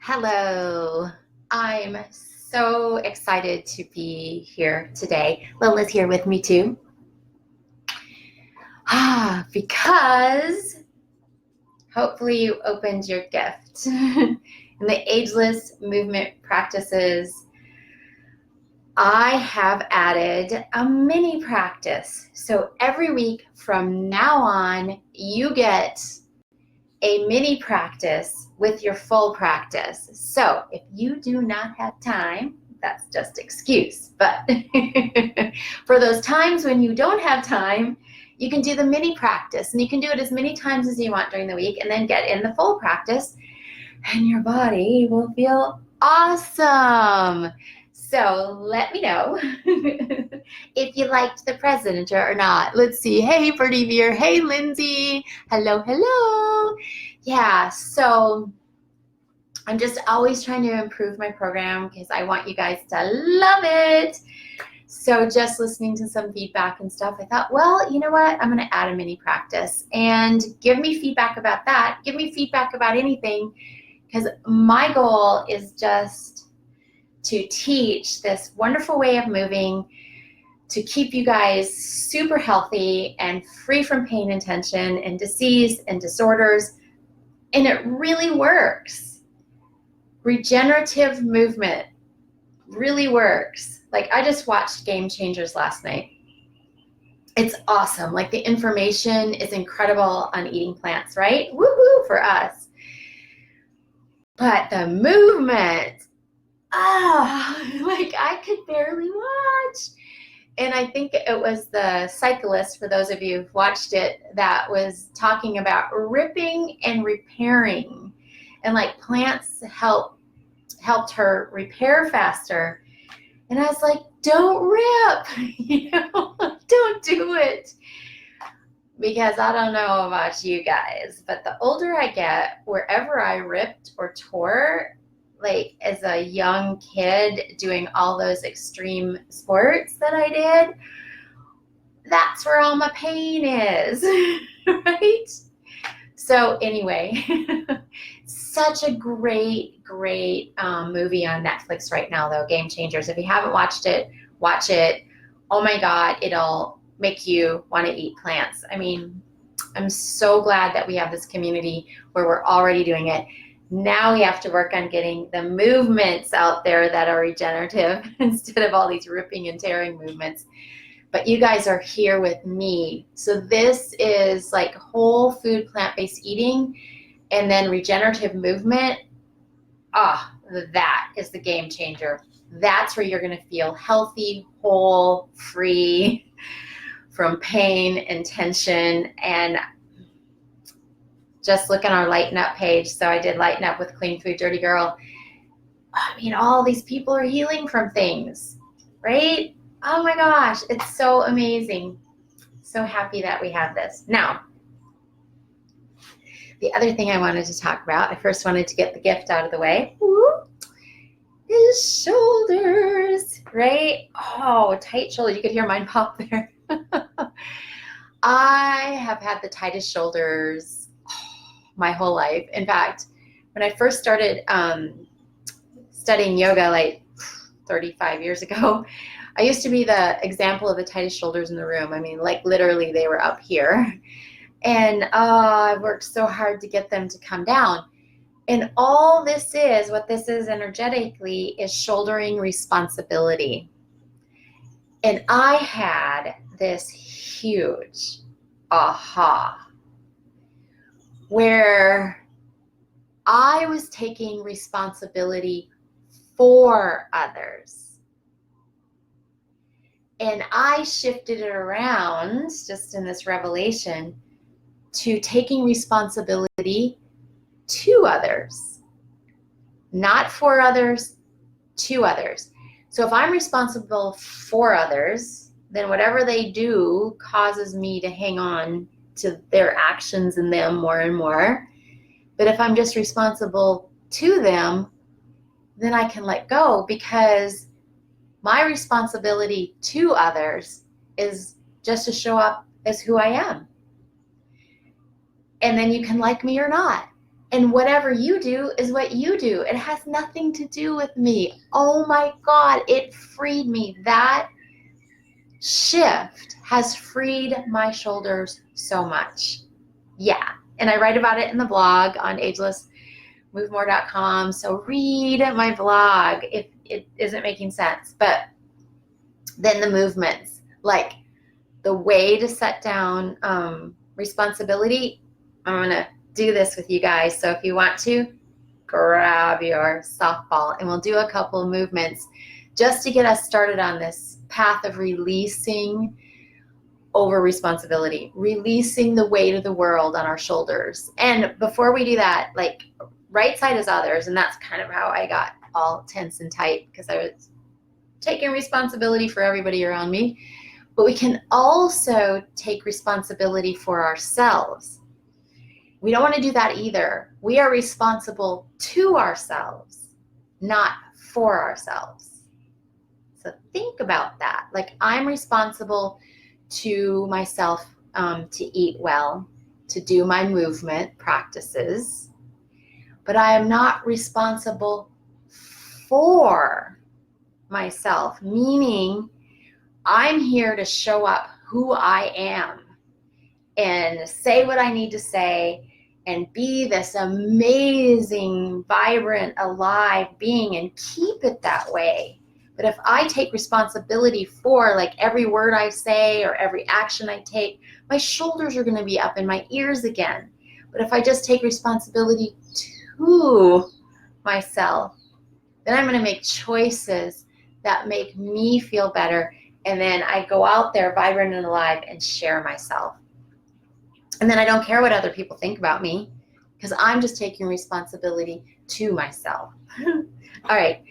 Hello. I'm so excited to be here today. Lila's here with me too. Because hopefully you opened your gift. In the Ageless Movement Practices, I have added a mini practice. So every week from now on, you get a mini practice with your full practice. So if you do not have time, that's just excuse. But for those times when you don't have time, you can do the mini practice, and you can do it as many times as you want during the week and then get in the full practice and your body will feel awesome. So let me know if you liked the present or not. Let's see. Hey, Birdie Beer. Hey, Lindsay. Hello, hello. Yeah, so I'm just always trying to improve my program because I want you guys to love it. So just listening to some feedback and stuff, I thought, well, you know what? I'm going to add a mini practice and give me feedback about that. Give me feedback about anything, because my goal is just to teach this wonderful way of moving to keep you guys super healthy and free from pain and tension and disease and disorders. And it really works. Regenerative movement really works. Like, I just watched Game Changers last night. It's awesome. Like, the information is incredible on eating plants, right? Woohoo for us. But the movement, like, I could barely watch. And I think it was the cyclist, for those of you who've watched it, that was talking about ripping and repairing. And like, plants helped her repair faster. And I was like, don't rip, don't do it. Because I don't know about you guys, but the older I get, wherever I ripped or tore, like as a young kid doing all those extreme sports that I did, that's where all my pain is, right? So anyway, such a great movie on Netflix right now, though, Game Changers. If you haven't watched it, watch it. Oh my God, it'll make you want to eat plants. I mean, I'm so glad that we have this community where we're already doing it. Now we have to work on getting the movements out there that are regenerative instead of all these ripping and tearing movements. But you guys are here with me. So this is like whole food, plant-based eating, and then regenerative movement. That is the game changer. That's where you're going to feel healthy, whole, free from pain and tension. And just look on our Lighten Up page. So I did Lighten Up with Clean Food Dirty Girl. I mean, all these people are healing from things, right? Oh my gosh, it's so amazing. So happy that we have this. Now, the other thing I wanted to talk about, I first wanted to get the gift out of the way, is shoulders, right? Oh, tight shoulders. You could hear mine pop there. I have had the tightest shoulders my whole life. In fact, when I first started studying yoga like 35 years ago, I used to be the example of the tightest shoulders in the room. I mean, like literally they were up here. And I worked so hard to get them to come down. And all this is, what this is energetically, is shouldering responsibility. And I had this huge aha where I was taking responsibility for others. And I shifted it around just in this revelation to taking responsibility to others, not for others, to others. So if I'm responsible for others, then whatever they do causes me to hang on to their actions and them more and more. But if I'm just responsible to them, then I can let go, because my responsibility to others is just to show up as who I am. And then you can like me or not. And whatever you do is what you do. It has nothing to do with me. Oh my God, it freed me. That shift has freed my shoulders so much. Yeah. And I write about it in the blog on agelessmovemore.com. So read my blog if it isn't making sense. But then the movements, like the way to set down responsibility. I'm going to do this with you guys. So if you want to, grab your softball and we'll do a couple of movements just to get us started on this path of releasing over responsibility, releasing the weight of the world on our shoulders. And before we do that, like right side is others. And that's kind of how I got all tense and tight because I was taking responsibility for everybody around me. But we can also take responsibility for ourselves. We don't want to do that either. We are responsible to ourselves, not for ourselves. So think about that. Like I'm responsible to myself to eat well, to do my movement practices, but I am not responsible for myself, meaning I'm here to show up who I am and say what I need to say and be this amazing, vibrant, alive being and keep it that way. But if I take responsibility for like every word I say or every action I take, my shoulders are going to be up in my ears again. But if I just take responsibility to myself, then I'm going to make choices that make me feel better. And then I go out there vibrant and alive and share myself. And then I don't care what other people think about me because I'm just taking responsibility to myself. All right,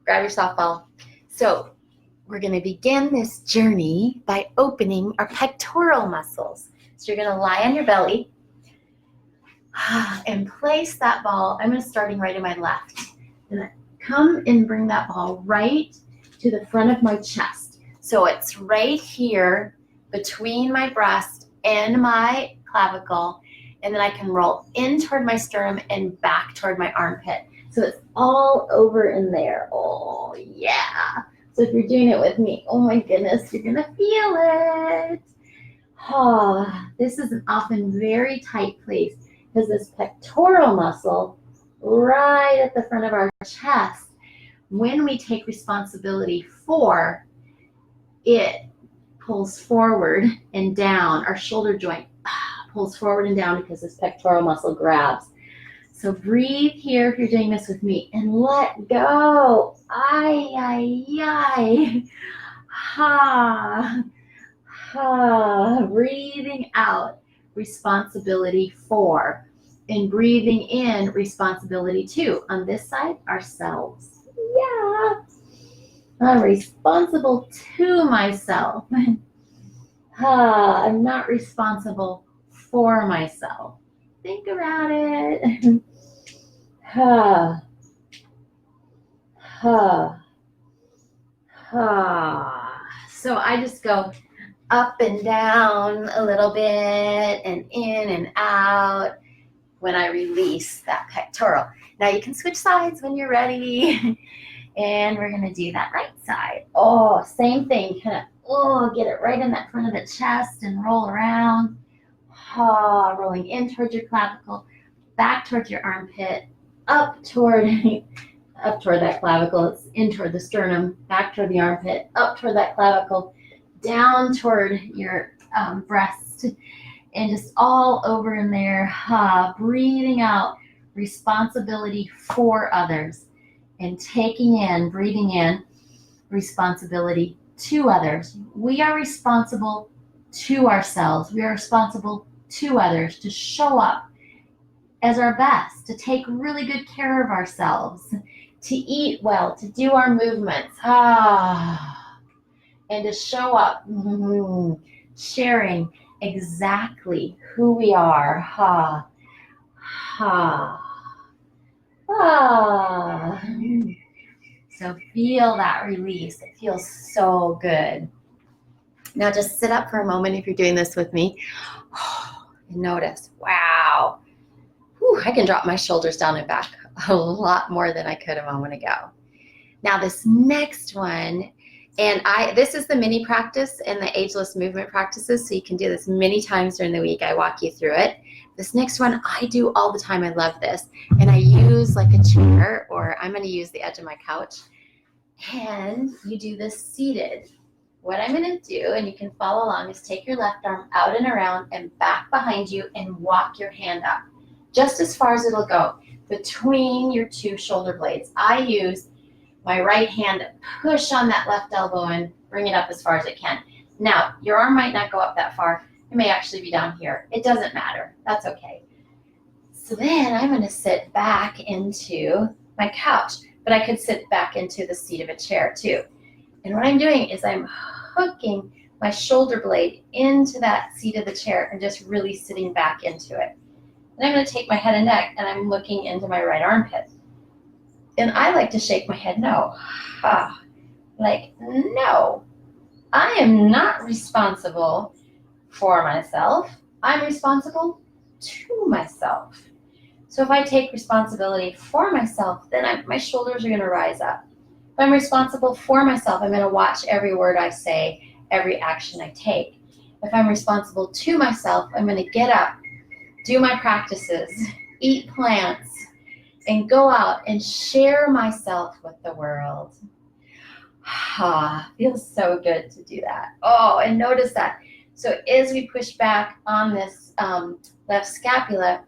grab your softball. So we're going to begin this journey by opening our pectoral muscles. So you're going to lie on your belly and place that ball. I'm starting right in my left. And come and bring that ball right to the front of my chest. So it's right here between my breast and my clavicle, and then I can roll in toward my sternum and back toward my armpit. So it's all over in there. Oh, yeah. So if you're doing it with me, oh my goodness, you're going to feel it. Oh, this is an often very tight place because this pectoral muscle right at the front of our chest, when we take responsibility for, it pulls forward and down. Our shoulder joint pulls forward and down because this pectoral muscle grabs. So breathe here if you're doing this with me and let go. Ay, ay, ay. Ha, ha. Breathing out, responsibility for. And breathing in, responsibility to. On this side, ourselves. Yeah. I'm responsible to myself. I'm not responsible for myself. Think about it. Ha. Ha. Ha. So I just go up and down a little bit and in and out when I release that pectoral. Now you can switch sides when you're ready. And we're going to do that right side. Oh, same thing. Kind of, get it right in that front of the chest and roll around. Rolling in towards your clavicle, back towards your armpit, up toward that clavicle. It's in toward the sternum, back toward the armpit, up toward that clavicle, down toward your breast, and just all over in there. Breathing out responsibility for others. And taking in, breathing in, responsibility to others. We are responsible to ourselves. We are responsible to others to show up as our best, to take really good care of ourselves, to eat well, to do our movements, and to show up, sharing exactly who we are. So feel that release. It feels so good. Now just sit up for a moment if you're doing this with me. And notice, wow. I can drop my shoulders down and back a lot more than I could a moment ago. Now this next one, this is the mini practice in the ageless movement practices, so you can do this many times during the week. I walk you through it. This next one I do all the time. I love this. And I use like a chair, or I'm going to use the edge of my couch. And you do this seated. What I'm going to do, and you can follow along, is take your left arm out and around and back behind you and walk your hand up just as far as it'll go between your two shoulder blades. I use my right hand to push on that left elbow and bring it up as far as it can. Now, your arm might not go up that far. It may actually be down here. It doesn't matter. That's okay. So then I'm going to sit back into my couch, but I could sit back into the seat of a chair too. And what I'm doing is I'm hooking my shoulder blade into that seat of the chair and just really sitting back into it. And I'm going to take my head and neck and I'm looking into my right armpit. And I like to shake my head no. Like, no, I am not responsible for myself. I'm responsible to myself. So if I take responsibility for myself, then my shoulders are going to rise up. If I'm responsible for myself, I'm going to watch every word I say, every action I take. If I'm responsible to myself, I'm going to get up, do my practices, eat plants, and go out and share myself with the world. Feels so good to do that. Oh, and notice that. So as we push back on this left scapula,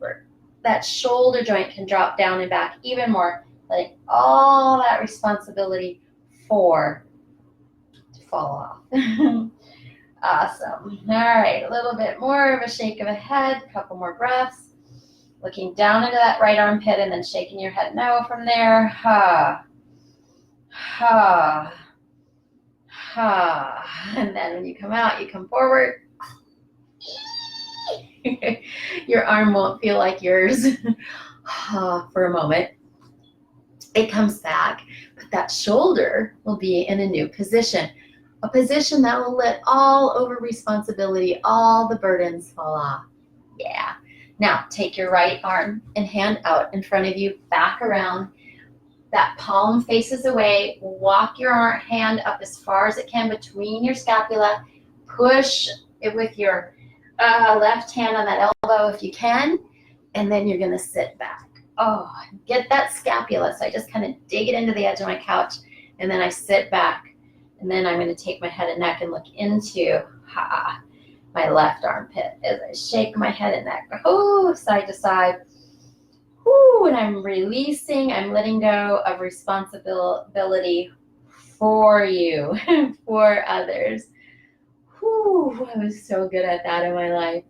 that shoulder joint can drop down and back even more, letting all that responsibility to fall off. Awesome. All right, a little bit more of a shake of the head, a couple more breaths. Looking down into that right armpit and then shaking your head no from there. And then when you come out, you come forward. Your arm won't feel like yours for a moment. It comes back, but that shoulder will be in a new position. A position that will let all over responsibility, all the burdens fall off. Yeah. Now, take your right arm and hand out in front of you, back around. That palm faces away. Walk your hand up as far as it can between your scapula. Push it with your left hand on that elbow if you can. And then you're going to sit back. Oh, get that scapula. So I just kind of dig it into the edge of my couch. And then I sit back. And then I'm going to take my head and neck and look into my left armpit as I shake my head and neck, side to side. And I'm releasing, I'm letting go of responsibility for you, for others. I was so good at that in my life.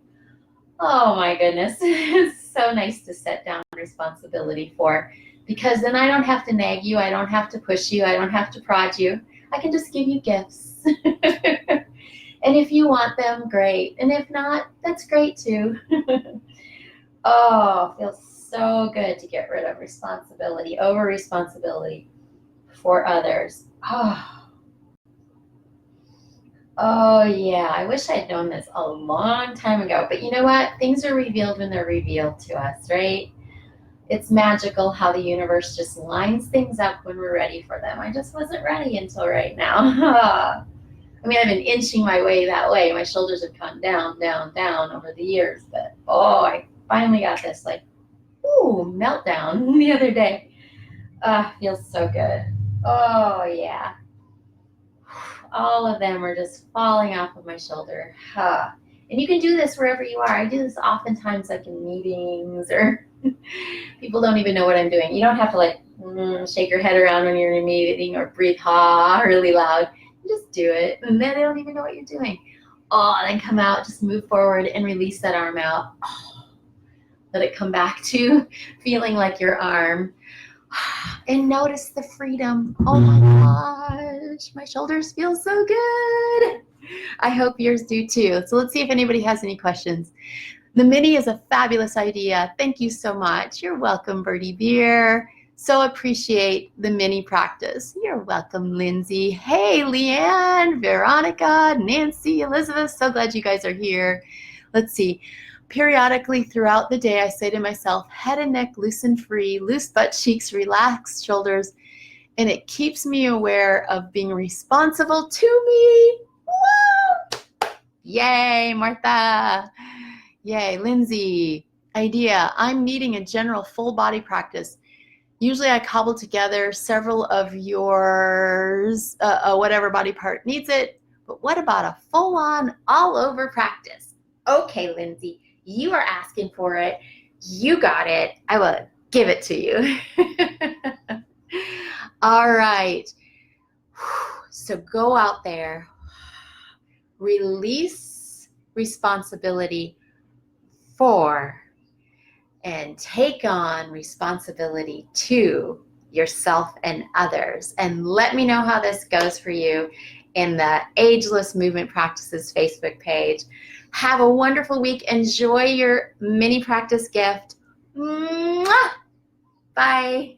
Oh my goodness, it's so nice to set down responsibility for, because then I don't have to nag you, I don't have to push you, I don't have to prod you. I can just give you gifts. And if you want them, great. And if not, that's great too. Oh, feels so good to get rid of responsibility, over responsibility for others. Oh yeah, I wish I'd known this a long time ago. But you know what? Things are revealed when they're revealed to us, right? It's magical how the universe just lines things up when we're ready for them. I just wasn't ready until right now. I mean, I've been inching my way that way. My shoulders have gone down, down, down over the years. But, I finally got this, meltdown the other day. Feels so good. Oh, yeah. All of them are just falling off of my shoulder. And you can do this wherever you are. I do this oftentimes, like in meetings, or people don't even know what I'm doing. You don't have to, shake your head around when you're in a meeting or breathe really loud. Just do it, and then they don't even know what you're doing. And then come out, just move forward and release that arm out. Let it come back to feeling like your arm. And notice the freedom. Oh my gosh, my shoulders feel so good. I hope yours do too. So let's see if anybody has any questions. The mini is a fabulous idea. Thank you so much. You're welcome, Birdie Beer. So appreciate the mini practice. You're welcome, Lindsay. Hey, Leanne, Veronica, Nancy, Elizabeth. So glad you guys are here. Let's see. Periodically throughout the day, I say to myself, head and neck loose and free, loose butt cheeks, relaxed shoulders, and it keeps me aware of being responsible to me. Woo! Yay, Martha. Yay, Lindsay. Idea, I'm needing a general full body practice. Usually I cobble together several of yours, whatever body part needs it, but what about a full-on, all-over practice? Okay, Lindsay, you are asking for it. You got it. I will give it to you. All right. So go out there, release responsibility for, and take on responsibility to yourself and others. And let me know how this goes for you in the Ageless Movement Practices Facebook page. Have a wonderful week. Enjoy your mini practice gift. Mwah! Bye.